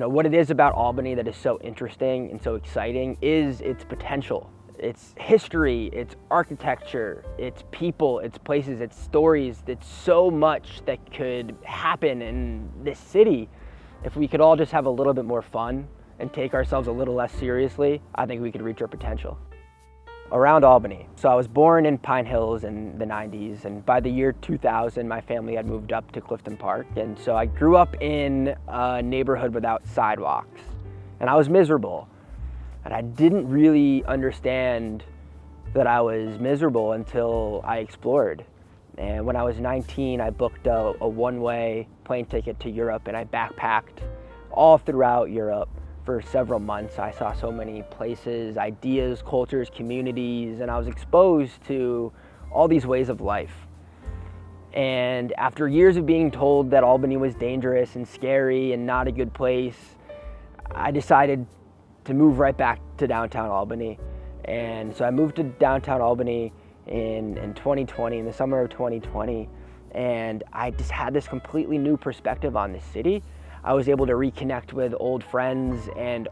what it is about Albany that is so interesting and so exciting is its potential. It's history, it's architecture, it's people, it's places, it's stories. It's so much that could happen in this city if we could all just have a little bit more fun and take ourselves a little less seriously. I think we could reach our potential. Around Albany. So I was born in Pine Hills in the 90s, and by the year 2000, my family had moved up to Clifton Park. And so I grew up in a neighborhood without sidewalks, and I was miserable. And I didn't really understand that I was miserable until I explored. And when I was 19, I booked a one-way plane ticket to Europe, and I backpacked all throughout Europe for several months. I saw so many places, ideas, cultures, communities, and I was exposed to all these ways of life. And after years of being told that Albany was dangerous and scary and not a good place, I decided to move right back to downtown Albany. And so I moved to downtown Albany in 2020, in the summer of 2020, and I just had this completely new perspective on the city. I was able to reconnect with old friends, and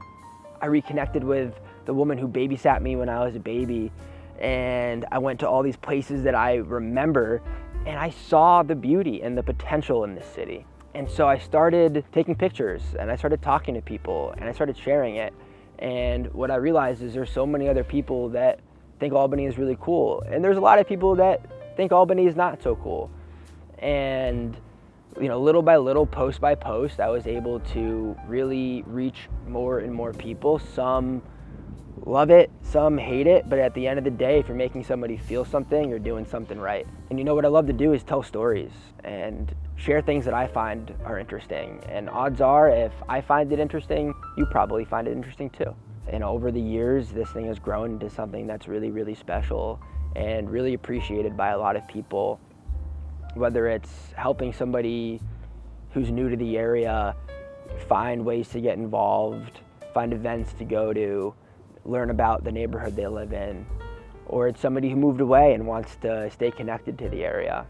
I reconnected with the woman who babysat me when I was a baby. And I went to all these places that I remember, and I saw the beauty and the potential in this city. And so I started taking pictures, and I started talking to people, and I started sharing it. And what I realized is there's so many other people that think Albany is really cool. And there's a lot of people that think Albany is not so cool. And little by little, post by post, I was able to really reach more and more people. Some love it, some hate it, but at the end of the day, if you're making somebody feel something, you're doing something right. And what I love to do is tell stories and share things that I find are interesting. And odds are, if I find it interesting, you probably find it interesting too. And over the years, this thing has grown into something that's really, really special and really appreciated by a lot of people. Whether it's helping somebody who's new to the area find ways to get involved, find events to go to, learn about the neighborhood they live in, or it's somebody who moved away and wants to stay connected to the area.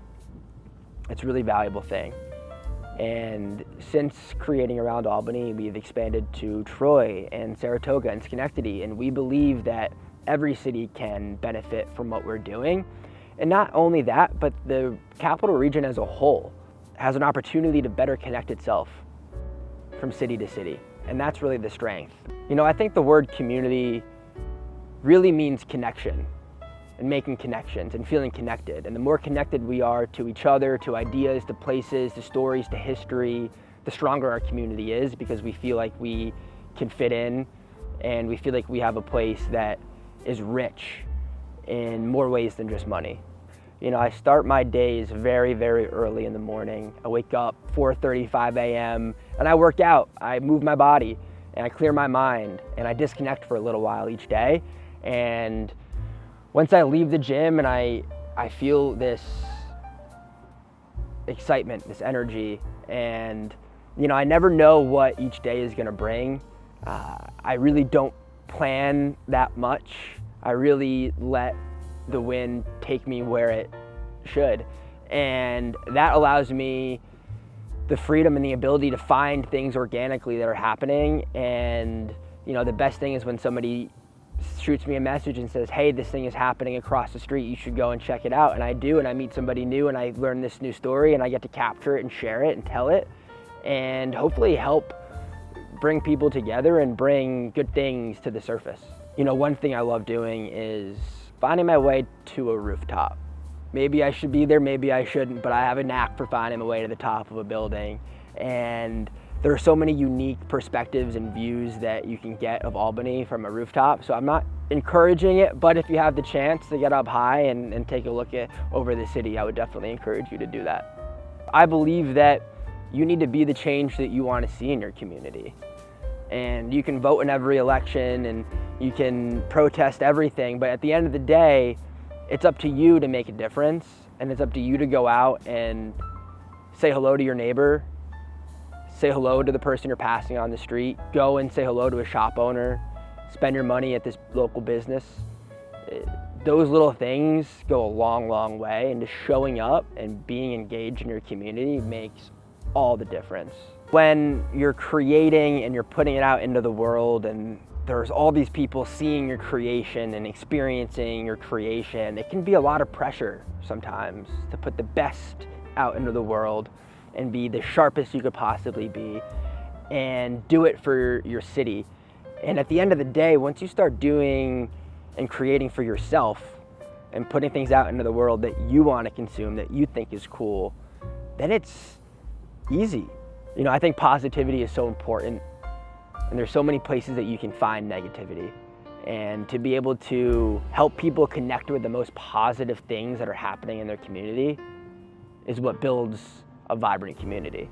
It's a really valuable thing. And since creating Around Albany, we've expanded to Troy and Saratoga and Schenectady, and we believe that every city can benefit from what we're doing. And not only that, but the capital region as a whole has an opportunity to better connect itself from city to city. And that's really the strength. I think the word community really means connection and making connections and feeling connected. And the more connected we are to each other, to ideas, to places, to stories, to history, the stronger our community is, because we feel like we can fit in and we feel like we have a place that is rich in more ways than just money. I start my days very, very early in the morning. I wake up 4:35 a.m. and I work out. I move my body and I clear my mind and I disconnect for a little while each day. And once I leave the gym and I feel this excitement, this energy, and I never know what each day is gonna bring. I really don't plan that much. I really let the wind take me where it should. And that allows me the freedom and the ability to find things organically that are happening. And the best thing is when somebody shoots me a message and says, hey, this thing is happening across the street, you should go and check it out. And I do, and I meet somebody new and I learn this new story and I get to capture it and share it and tell it and hopefully help bring people together and bring good things to the surface. One thing I love doing is finding my way to a rooftop. Maybe I should be there, maybe I shouldn't, but I have a knack for finding my way to the top of a building. And there are so many unique perspectives and views that you can get of Albany from a rooftop. So I'm not encouraging it, but if you have the chance to get up high and take a look over the city, I would definitely encourage you to do that. I believe that you need to be the change that you want to see in your community. And you can vote in every election and you can protest everything, but at the end of the day, it's up to you to make a difference, and it's up to you to go out and say hello to your neighbor, say hello to the person you're passing on the street, go and say hello to a shop owner, spend your money at this local business. Those little things go a long, long way, and just showing up and being engaged in your community makes all the difference. When you're creating and you're putting it out into the world and there's all these people seeing your creation and experiencing your creation, it can be a lot of pressure sometimes to put the best out into the world and be the sharpest you could possibly be and do it for your city. And at the end of the day, once you start doing and creating for yourself and putting things out into the world that you want to consume, that you think is cool, then it's easy. You know, I think positivity is so important, and there's so many places that you can find negativity. And to be able to help people connect with the most positive things that are happening in their community is what builds a vibrant community.